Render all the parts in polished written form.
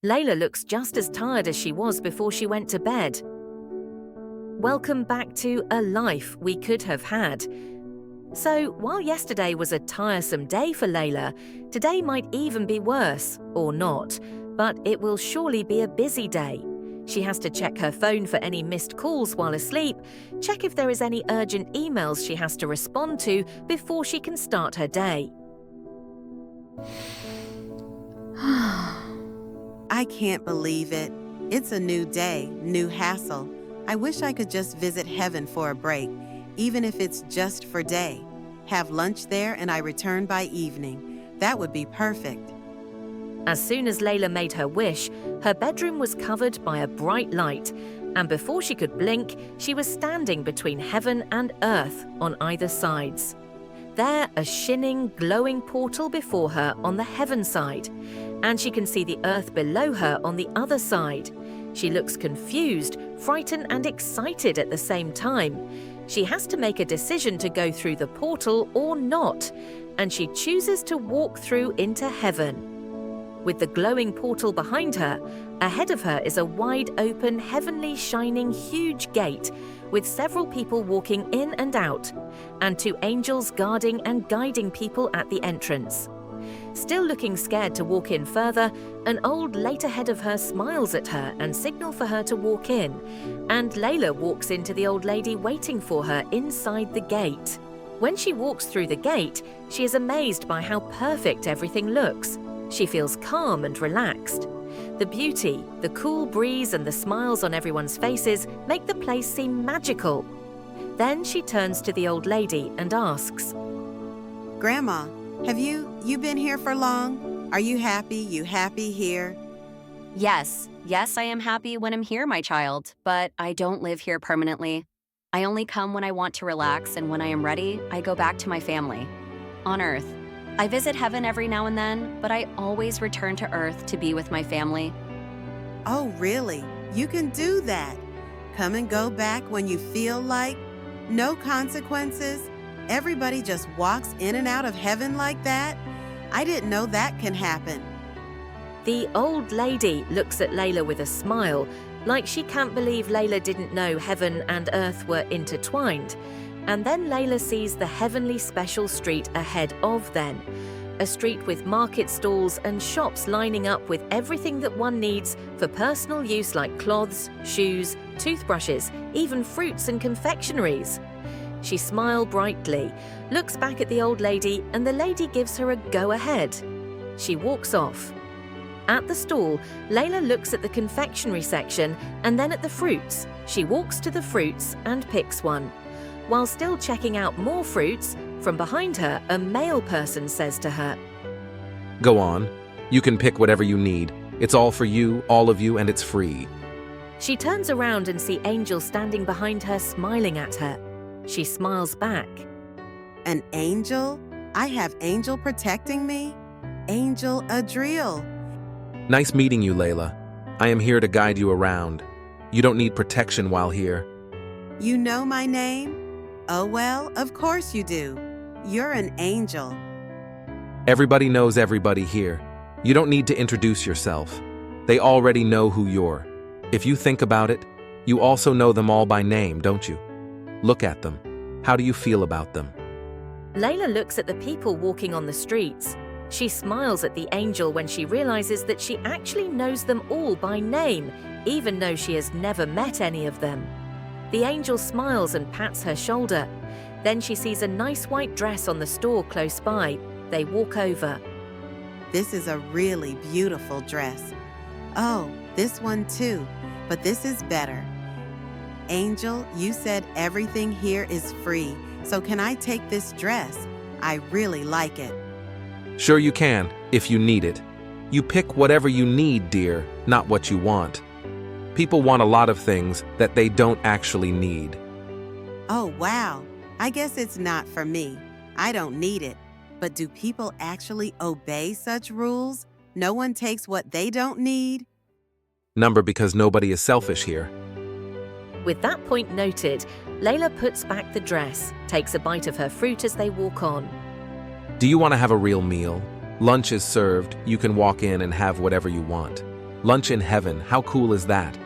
Layla looks just as tired as she was before she went to bed. Welcome back to A Life We Could Have Had. So, while yesterday was a tiresome day for Layla, today might even be worse, or not, but it will surely be a busy day. She has to check her phone for any missed calls while asleep, check if there is any urgent emails she has to respond to before she can start her day. I can't believe it. It's a new day, new hassle. I wish I could just visit heaven for a break, even if it's just for day. Have lunch there and I return by evening. That would be perfect. As soon as Layla made her wish, her bedroom was covered by a bright light, and before she could blink, she was standing between heaven and earth on either sides. There, a shining, glowing portal before her on the heaven side, and she can see the earth below her on the other side. She looks confused, frightened, and excited at the same time. She has to make a decision to go through the portal or not, and she chooses to walk through into heaven. With the glowing portal behind her, ahead of her is a wide-open, heavenly, shining, huge gate with several people walking in and out, and 2 angels guarding and guiding people at the entrance. Still looking scared to walk in further, an old lady ahead of her smiles at her and signals for her to walk in, and Layla walks into the old lady waiting for her inside the gate. When she walks through the gate, she is amazed by how perfect everything looks. She feels calm and relaxed. The beauty, the cool breeze, and the smiles on everyone's faces make the place seem magical. Then she turns to the old lady and asks, Grandma, have you been here for long? Are you happy? You happy here? Yes, I am happy when I'm here, my child, but I don't live here permanently. I only come when I want to relax, and when I am ready, I go back to my family. On Earth, I visit heaven every now and then, but I always return to Earth to be with my family. Oh, really? You can do that? Come and go back when you feel like? No consequences? Everybody just walks in and out of heaven like that? I didn't know that can happen. The old lady looks at Layla with a smile, like she can't believe Layla didn't know heaven and earth were intertwined. And then Layla sees the heavenly special street ahead of them. A street with market stalls and shops lining up with everything that one needs for personal use, like cloths, shoes, toothbrushes, even fruits and confectionaries. She smiles brightly, looks back at the old lady, and the lady gives her a go-ahead. She walks off. At the stall, Layla looks at the confectionery section and then at the fruits. She walks to the fruits and picks one. While still checking out more fruits, from behind her, a male person says to her, Go on. You can pick whatever you need. It's all for you, all of you, and it's free. She turns around and sees Angel standing behind her, smiling at her. She smiles back. An angel? I have Angel protecting me? Angel Adriel. Nice meeting you, Layla. I am here to guide you around. You don't need protection while here. You know my name? Oh, well, of course you do. You're an angel. Everybody knows everybody here. You don't need to introduce yourself. They already know who you're. If you think about it, you also know them all by name, don't you? Look at them. How do you feel about them? Layla looks at the people walking on the streets. She smiles at the angel when she realizes that she actually knows them all by name, even though she has never met any of them. The angel smiles and pats her shoulder. Then she sees a nice white dress on the store close by. They walk over. This is a really beautiful dress. Oh, this one too, but this is better. Angel, you said everything here is free, so can I take this dress? I really like it. Sure you can, if you need it. You pick whatever you need, dear, not what you want. People want a lot of things that they don't actually need. Oh, wow. I guess it's not for me. I don't need it. But do people actually obey such rules? No one takes what they don't need? Number because nobody is selfish here. With that point noted, Layla puts back the dress, takes a bite of her fruit as they walk on. Do you want to have a real meal? Lunch is served. You can walk in and have whatever you want. Lunch in heaven, how cool is that?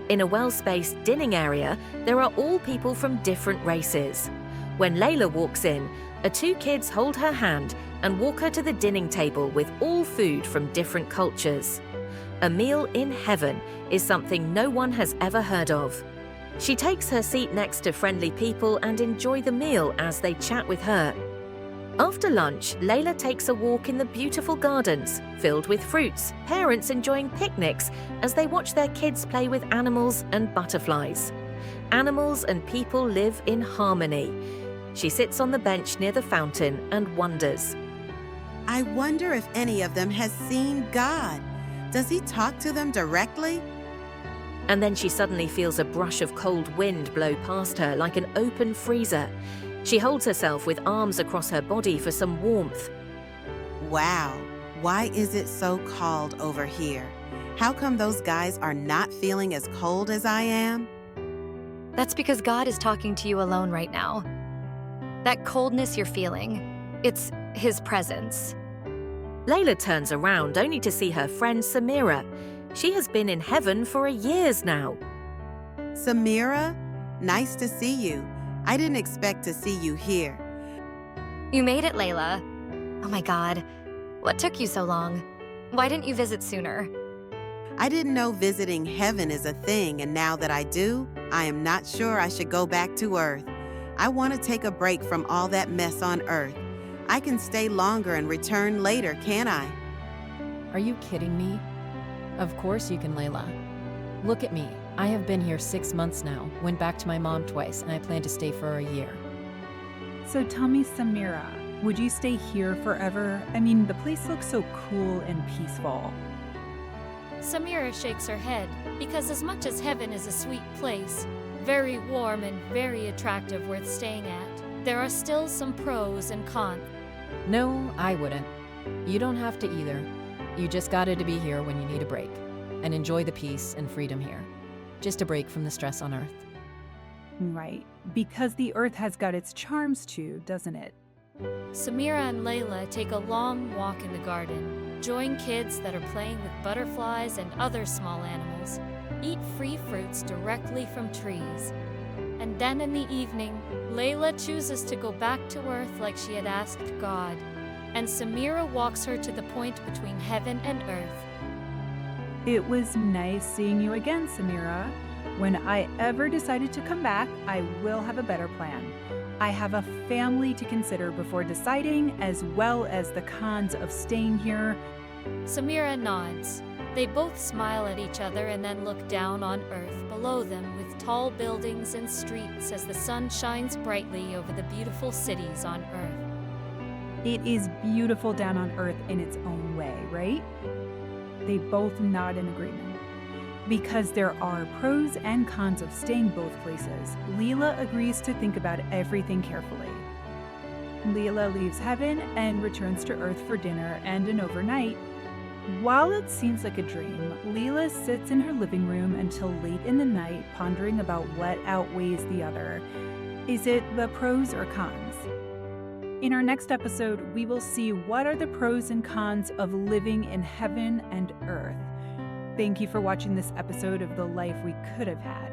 In a well-spaced dinning area, there are all people from different races. When Layla walks in, her two kids hold her hand and walk her to the dinning table with all food from different cultures. A meal in heaven is something no one has ever heard of. She takes her seat next to friendly people and enjoy the meal as they chat with her. After lunch, Layla takes a walk in the beautiful gardens, filled with fruits, parents enjoying picnics as they watch their kids play with animals and butterflies. Animals and people live in harmony. She sits on the bench near the fountain and wonders. I wonder if any of them has seen God. Does he talk to them directly? And then she suddenly feels a brush of cold wind blow past her like an open freezer. She holds herself with arms across her body for some warmth. Wow, why is it so cold over here? How come those guys are not feeling as cold as I am? That's because God is talking to you alone right now. That coldness you're feeling, it's His presence. Layla turns around only to see her friend Samira. She has been in heaven for years now. Samira, nice to see you. I didn't expect to see you here. You made it, Layla. Oh my God, what took you so long? Why didn't you visit sooner? I didn't know visiting heaven is a thing, and now that I do, I am not sure I should go back to Earth. I want to take a break from all that mess on Earth. I can stay longer and return later, can't I? Are you kidding me? Of course you can, Layla. Look at me. I have been here 6 months now, went back to my mom twice, and I plan to stay for a year. So tell me, Samira, would you stay here forever? I mean, the place looks so cool and peaceful. Samira shakes her head, because as much as heaven is a sweet place, very warm and very attractive worth staying at, there are still some pros and cons. No, I wouldn't. You don't have to either. You just gotta to be here when you need a break, and enjoy the peace and freedom here. Just a break from the stress on Earth. Right, because the Earth has got its charms too, doesn't it? Samira and Layla take a long walk in the garden, join kids that are playing with butterflies and other small animals, eat free fruits directly from trees. And then in the evening, Layla chooses to go back to Earth like she had asked God, and Samira walks her to the point between heaven and Earth. It was nice seeing you again, Samira. When I ever decided to come back, I will have a better plan. I have a family to consider before deciding, as well as the cons of staying here. Samira nods. They both smile at each other and then look down on Earth below them with tall buildings and streets as the sun shines brightly over the beautiful cities on Earth. It is beautiful down on Earth in its own way, right? They both nod in agreement. Because there are pros and cons of staying both places, Leela agrees to think about everything carefully. Leela leaves heaven and returns to Earth for dinner and an overnight. While it seems like a dream, Leela sits in her living room until late in the night, pondering about what outweighs the other. Is it the pros or cons? In our next episode, we will see what are the pros and cons of living in heaven and Earth. Thank you for watching this episode of The Life We Could Have Had.